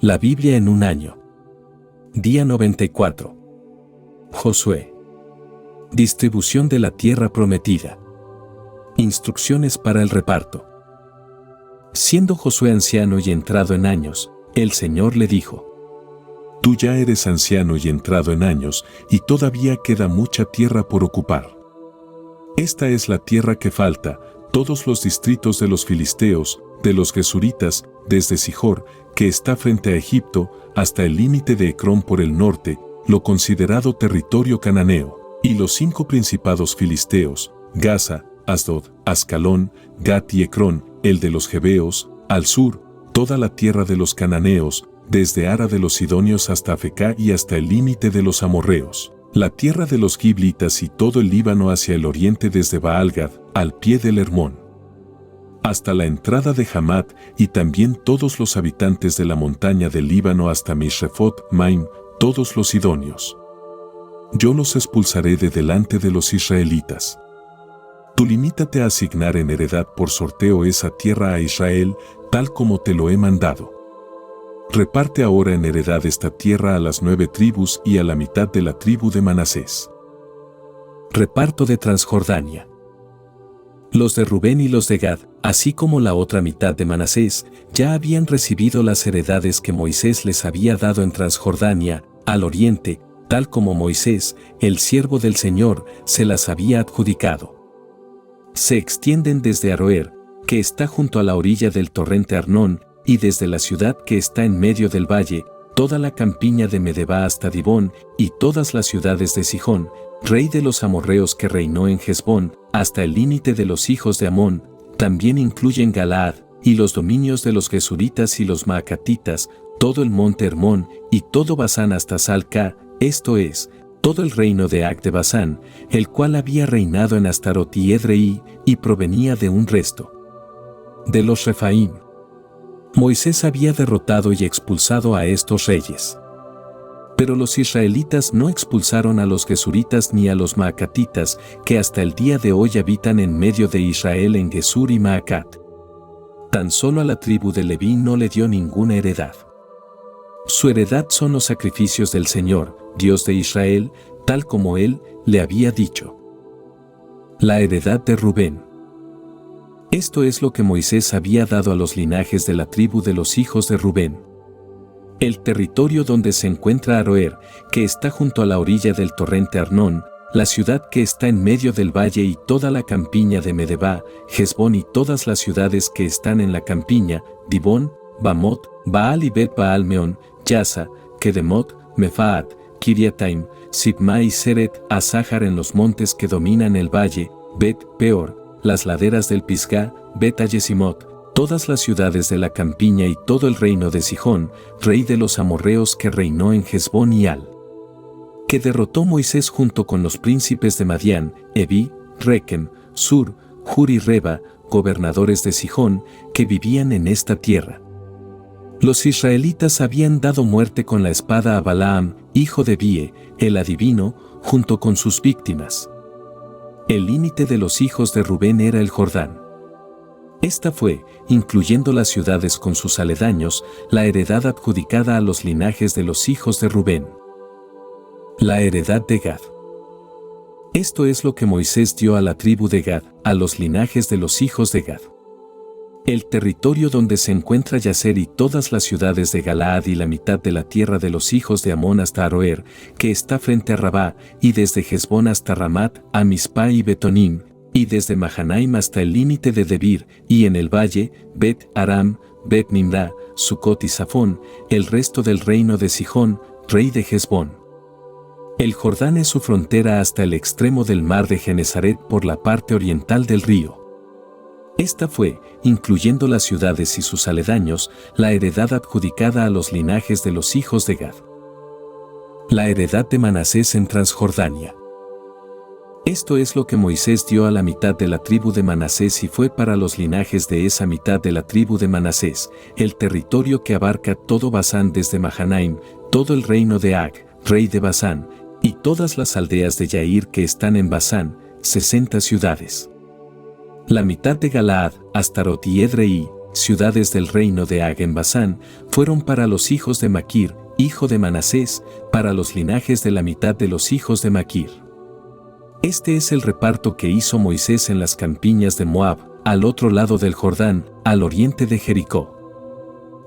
La Biblia en un año. Día 94. Josué. Distribución de la tierra prometida. Instrucciones para el reparto. Siendo Josué anciano y entrado en años, el Señor le dijo: Tú ya eres anciano y entrado en años, y todavía queda mucha tierra por ocupar. Esta es la tierra que falta, todos los distritos de los filisteos, de los gesuritas, desde Sihor, que está frente a Egipto, hasta el límite de Ecrón por el norte, lo considerado territorio cananeo, y los 5 principados filisteos, Gaza, Asdod, Ascalón, Gat y Ecrón, el de los Jebeos, al sur, toda la tierra de los cananeos, desde Ara de los Sidonios hasta Afecá y hasta el límite de los amorreos, la tierra de los giblitas y todo el Líbano hacia el oriente desde Baal-Gad, al pie del Hermón, hasta la entrada de Hamat, y también todos los habitantes de la montaña del Líbano hasta Misrefot Maim, todos los sidonios. Yo los expulsaré de delante de los israelitas. Tú limítate a asignar en heredad por sorteo esa tierra a Israel, tal como te lo he mandado. Reparte ahora en heredad esta tierra a las 9 tribus y a la mitad de la tribu de Manasés. Reparto de Transjordania. Los de Rubén y los de Gad, así como la otra mitad de Manasés, ya habían recibido las heredades que Moisés les había dado en Transjordania, al oriente, tal como Moisés, el siervo del Señor, se las había adjudicado. Se extienden desde Aroer, que está junto a la orilla del torrente Arnón, y desde la ciudad que está en medio del valle, toda la campiña de Medeba hasta Dibón, y todas las ciudades de Sihón, rey de los amorreos que reinó en Hesbón, hasta el límite de los hijos de Amón. También incluyen Galaad, y los dominios de los gesuritas y los maacatitas, todo el monte Hermón, y todo Basán hasta Salca, esto es, todo el reino de Ag de Basán, el cual había reinado en Astarot y Edrei, y provenía de un resto de los Refaim. Moisés había derrotado y expulsado a estos reyes. Pero los israelitas no expulsaron a los gesuritas ni a los maacatitas, que hasta el día de hoy habitan en medio de Israel en Gesur y Maacat. Tan solo a la tribu de Leví no le dio ninguna heredad. Su heredad son los sacrificios del Señor, Dios de Israel, tal como Él le había dicho. La heredad de Rubén. Esto es lo que Moisés había dado a los linajes de la tribu de los hijos de Rubén. El territorio donde se encuentra Aroer, que está junto a la orilla del torrente Arnón, la ciudad que está en medio del valle y toda la campiña de Medeba, Hesbón y todas las ciudades que están en la campiña, Dibón, Bamot, Baal y Bet Baal Meón, Yaza, Kedemot, Mefaat, Kiriataim, Sibma y Seret, Asahar en los montes que dominan el valle, Bet Peor, las laderas del Pisgá, Bet Ayesimot, todas las ciudades de la campiña y todo el reino de Sihón, rey de los amorreos que reinó en Hesbón y Al, que derrotó Moisés junto con los príncipes de Madián, Evi, Rekem, Sur, Hur y Reba, gobernadores de Sihón, que vivían en esta tierra. Los israelitas habían dado muerte con la espada a Balaam, hijo de Bie, el adivino, junto con sus víctimas. El límite de los hijos de Rubén era el Jordán. Esta fue, incluyendo las ciudades con sus aledaños, la heredad adjudicada a los linajes de los hijos de Rubén. La heredad de Gad. Esto es lo que Moisés dio a la tribu de Gad, a los linajes de los hijos de Gad. El territorio donde se encuentra Yaser y todas las ciudades de Galaad y la mitad de la tierra de los hijos de Amón hasta Aroer, que está frente a Rabá, y desde Hesbón hasta Ramat, a Mizpah y Betonim, y desde Mahanaim hasta el límite de Debir, y en el valle, Bet Aram, Bet Nimra, Sucot y Safón, el resto del reino de Sihón, rey de Hesbón. El Jordán es su frontera hasta el extremo del mar de Genesaret por la parte oriental del río. Esta fue, incluyendo las ciudades y sus aledaños, la heredad adjudicada a los linajes de los hijos de Gad. La heredad de Manasés en Transjordania. Esto es lo que Moisés dio a la mitad de la tribu de Manasés y fue para los linajes de esa mitad de la tribu de Manasés, el territorio que abarca todo Basán desde Mahanaim, todo el reino de Ag, rey de Basán, y todas las aldeas de Yair que están en Basán, 60 ciudades. La mitad de Galaad, Astarot y Edrei, ciudades del reino de Ag en Basán, fueron para los hijos de Maquir, hijo de Manasés, para los linajes de la mitad de los hijos de Maquir. Este es el reparto que hizo Moisés en las campiñas de Moab, al otro lado del Jordán, al oriente de Jericó.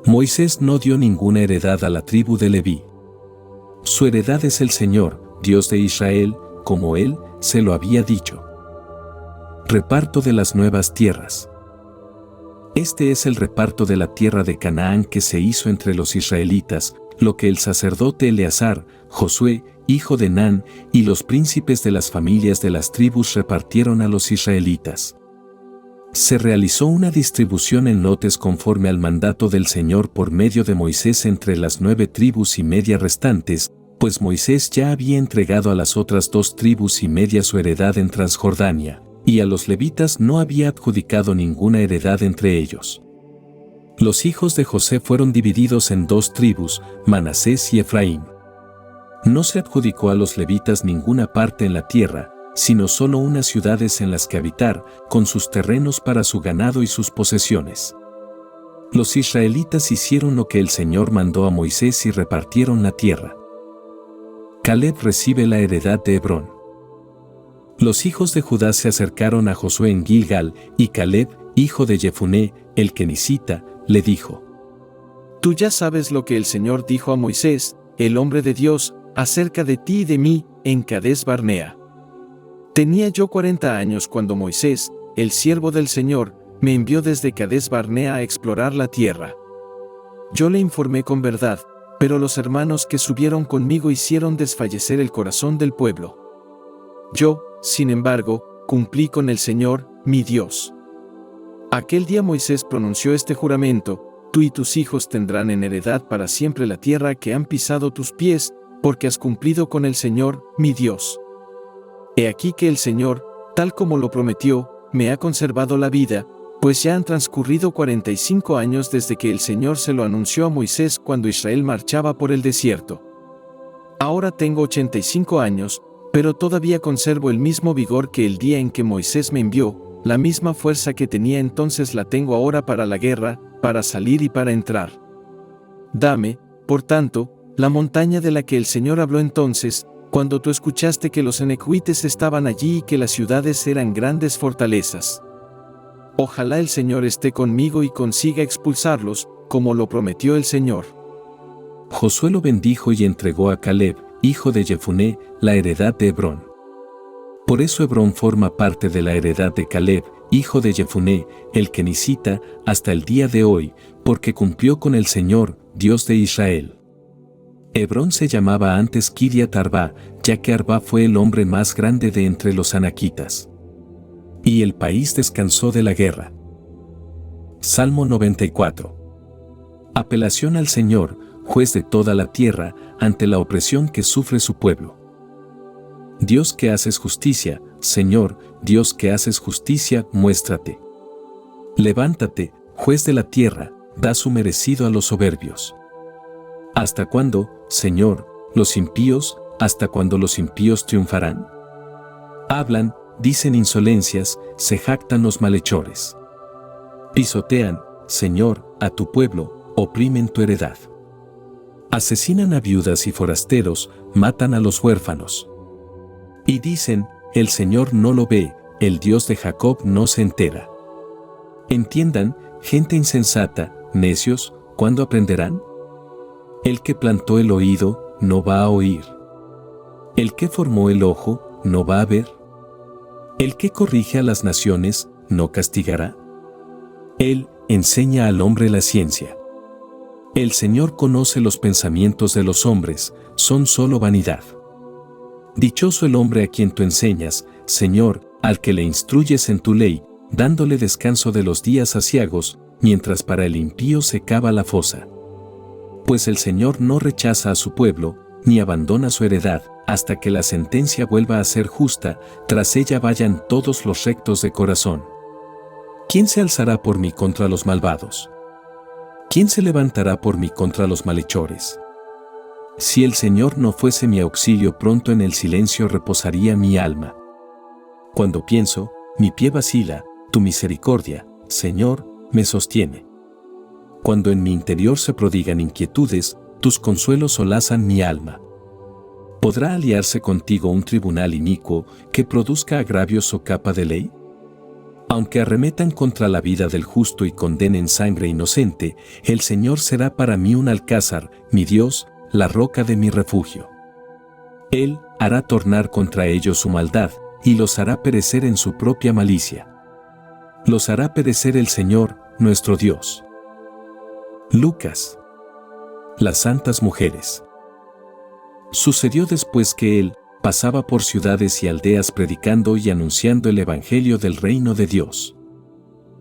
Moisés no dio ninguna heredad a la tribu de Leví. Su heredad es el Señor, Dios de Israel, como Él se lo había dicho. Reparto de las nuevas tierras. Este es el reparto de la tierra de Canaán que se hizo entre los israelitas, lo que el sacerdote Eleazar, Josué, hijo de Nun, y los príncipes de las familias de las tribus repartieron a los israelitas. Se realizó una distribución en lotes conforme al mandato del Señor por medio de Moisés entre las 9 tribus y media restantes, pues Moisés ya había entregado a las otras 2 tribus y media su heredad en Transjordania, y a los levitas no había adjudicado ninguna heredad entre ellos. Los hijos de José fueron divididos en 2 tribus, Manasés y Efraín. No se adjudicó a los levitas ninguna parte en la tierra, sino solo unas ciudades en las que habitar, con sus terrenos para su ganado y sus posesiones. Los israelitas hicieron lo que el Señor mandó a Moisés y repartieron la tierra. Caleb recibe la heredad de Hebrón. Los hijos de Judá se acercaron a Josué en Gilgal, y Caleb, hijo de Jefuné, el kenisita, le dijo: Tú ya sabes lo que el Señor dijo a Moisés, el hombre de Dios, acerca de ti y de mí, en Cades Barnea. Tenía yo 40 años cuando Moisés, el siervo del Señor, me envió desde Cades Barnea a explorar la tierra. Yo le informé con verdad, pero los hermanos que subieron conmigo hicieron desfallecer el corazón del pueblo. Yo, sin embargo, cumplí con el Señor, mi Dios. Aquel día Moisés pronunció este juramento: tú y tus hijos tendrán en heredad para siempre la tierra que han pisado tus pies, porque has cumplido con el Señor, mi Dios. He aquí que el Señor, tal como lo prometió, me ha conservado la vida, pues ya han transcurrido 45 años desde que el Señor se lo anunció a Moisés cuando Israel marchaba por el desierto. Ahora tengo 85 años, pero todavía conservo el mismo vigor que el día en que Moisés me envió, la misma fuerza que tenía entonces la tengo ahora para la guerra, para salir y para entrar. Dame, por tanto, la montaña de la que el Señor habló entonces, cuando tú escuchaste que los enecuites estaban allí y que las ciudades eran grandes fortalezas. Ojalá el Señor esté conmigo y consiga expulsarlos, como lo prometió el Señor. Josué lo bendijo y entregó a Caleb, hijo de Jefuné, la heredad de Hebrón. Por eso Hebrón forma parte de la heredad de Caleb, hijo de Jefuné, el kenisita, hasta el día de hoy, porque cumplió con el Señor, Dios de Israel. Hebrón se llamaba antes Kiriat Arba, ya que Arba fue el hombre más grande de entre los anaquitas. Y el país descansó de la guerra. Salmo 94. Apelación al Señor, juez de toda la tierra, ante la opresión que sufre su pueblo. Dios que haces justicia, Señor, Dios que haces justicia, muéstrate. Levántate, juez de la tierra, da su merecido a los soberbios. ¿Hasta cuándo, Señor, los impíos, hasta cuándo los impíos triunfarán? Hablan, dicen insolencias, se jactan los malhechores. Pisotean, Señor, a tu pueblo, oprimen tu heredad. Asesinan a viudas y forasteros, matan a los huérfanos. Y dicen, el Señor no lo ve, el Dios de Jacob no se entera. Entiendan, gente insensata, necios, ¿cuándo aprenderán? El que plantó el oído, no va a oír. El que formó el ojo, no va a ver. El que corrige a las naciones, no castigará. Él enseña al hombre la ciencia. El Señor conoce los pensamientos de los hombres, son solo vanidad. Dichoso el hombre a quien tú enseñas, Señor, al que le instruyes en tu ley, dándole descanso de los días aciagos, mientras para el impío se cava la fosa. Pues el Señor no rechaza a su pueblo, ni abandona su heredad, hasta que la sentencia vuelva a ser justa, tras ella vayan todos los rectos de corazón. ¿Quién se alzará por mí contra los malvados? ¿Quién se levantará por mí contra los malhechores? Si el Señor no fuese mi auxilio, pronto en el silencio reposaría mi alma. Cuando pienso, mi pie vacila, tu misericordia, Señor, me sostiene. Cuando en mi interior se prodigan inquietudes, tus consuelos solazan mi alma. ¿Podrá aliarse contigo un tribunal inicuo que produzca agravios o capa de ley? Aunque arremetan contra la vida del justo y condenen sangre inocente, el Señor será para mí un alcázar, mi Dios, la roca de mi refugio. Él hará tornar contra ellos su maldad, y los hará perecer en su propia malicia. Los hará perecer el Señor, nuestro Dios. Lucas. Las santas mujeres. Sucedió después que él pasaba por ciudades y aldeas predicando y anunciando el Evangelio del reino de Dios.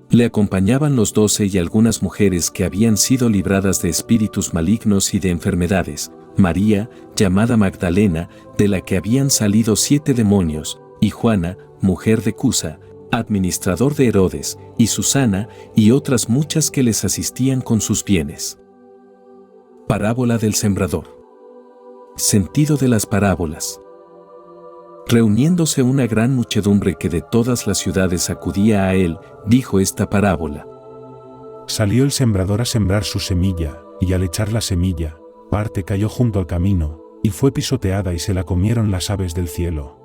Le acompañaban los 12 y algunas mujeres que habían sido libradas de espíritus malignos y de enfermedades, María, llamada Magdalena, de la que habían salido 7 demonios, y Juana, mujer de Cusa, administrador de Herodes, y Susana, y otras muchas que les asistían con sus bienes. Parábola del sembrador. Sentido de las parábolas. Reuniéndose una gran muchedumbre que de todas las ciudades acudía a él, dijo esta parábola. Salió el sembrador a sembrar su semilla, y al echar la semilla, parte cayó junto al camino, y fue pisoteada y se la comieron las aves del cielo.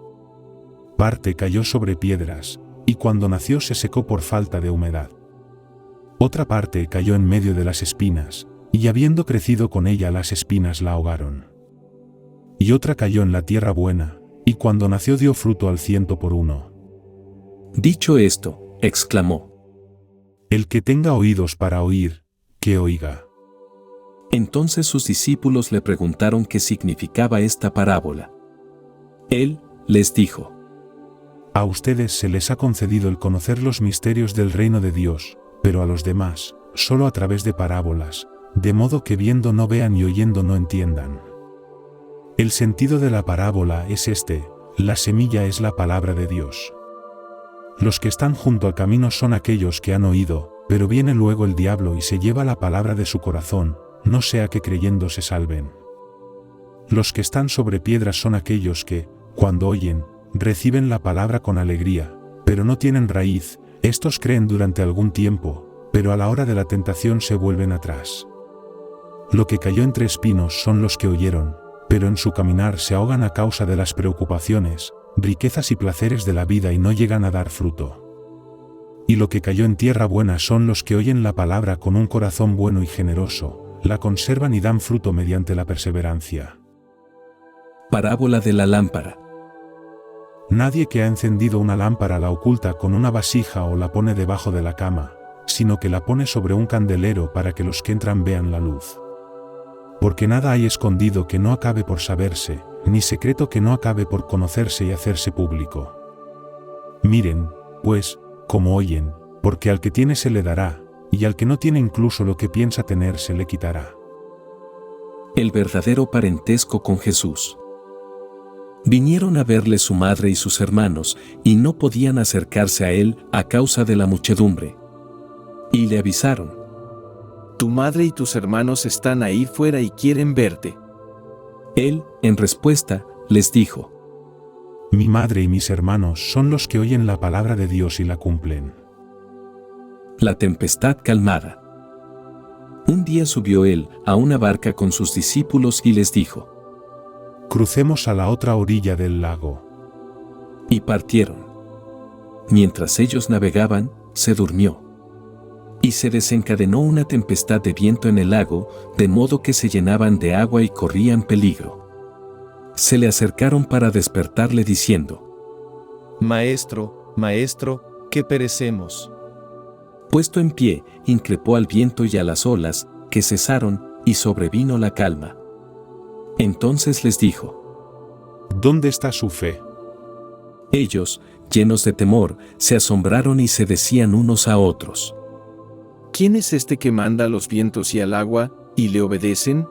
Parte cayó sobre piedras, y cuando nació se secó por falta de humedad. Otra parte cayó en medio de las espinas, y habiendo crecido con ella las espinas la ahogaron. Y otra cayó en la tierra buena, y cuando nació dio fruto al 100 por 1. Dicho esto, exclamó: El que tenga oídos para oír, que oiga. Entonces sus discípulos le preguntaron qué significaba esta parábola. Él les dijo: A ustedes se les ha concedido el conocer los misterios del reino de Dios, pero a los demás, solo a través de parábolas, de modo que viendo no vean y oyendo no entiendan. El sentido de la parábola es este: la semilla es la palabra de Dios. Los que están junto al camino son aquellos que han oído, pero viene luego el diablo y se lleva la palabra de su corazón, no sea que creyendo se salven. Los que están sobre piedras son aquellos que, cuando oyen, reciben la palabra con alegría, pero no tienen raíz. Estos creen durante algún tiempo, pero a la hora de la tentación se vuelven atrás. Lo que cayó entre espinos son los que oyeron, pero en su caminar se ahogan a causa de las preocupaciones, riquezas y placeres de la vida y no llegan a dar fruto. Y lo que cayó en tierra buena son los que oyen la palabra con un corazón bueno y generoso, la conservan y dan fruto mediante la perseverancia. Parábola de la lámpara. Nadie que ha encendido una lámpara la oculta con una vasija o la pone debajo de la cama, sino que la pone sobre un candelero para que los que entran vean la luz. Porque nada hay escondido que no acabe por saberse, ni secreto que no acabe por conocerse y hacerse público. Miren, pues, como oyen, porque al que tiene se le dará, y al que no tiene incluso lo que piensa tener se le quitará. El verdadero parentesco con Jesús. Vinieron a verle su madre y sus hermanos, y no podían acercarse a él a causa de la muchedumbre. Y le avisaron: Tu madre y tus hermanos están ahí fuera y quieren verte. Él, en respuesta, les dijo: Mi madre y mis hermanos son los que oyen la palabra de Dios y la cumplen. La tempestad calmada. Un día subió él a una barca con sus discípulos y les dijo: Crucemos a la otra orilla del lago. Y partieron. Mientras ellos navegaban, se durmió. Y se desencadenó una tempestad de viento en el lago, de modo que se llenaban de agua y corrían peligro. Se le acercaron para despertarle diciendo: Maestro, maestro, que perecemos. Puesto en pie, increpó al viento y a las olas, que cesaron, y sobrevino la calma. Entonces les dijo: ¿Dónde está su fe? Ellos, llenos de temor, se asombraron y se decían unos a otros: ¿Quién es este que manda a los vientos y al agua, y le obedecen?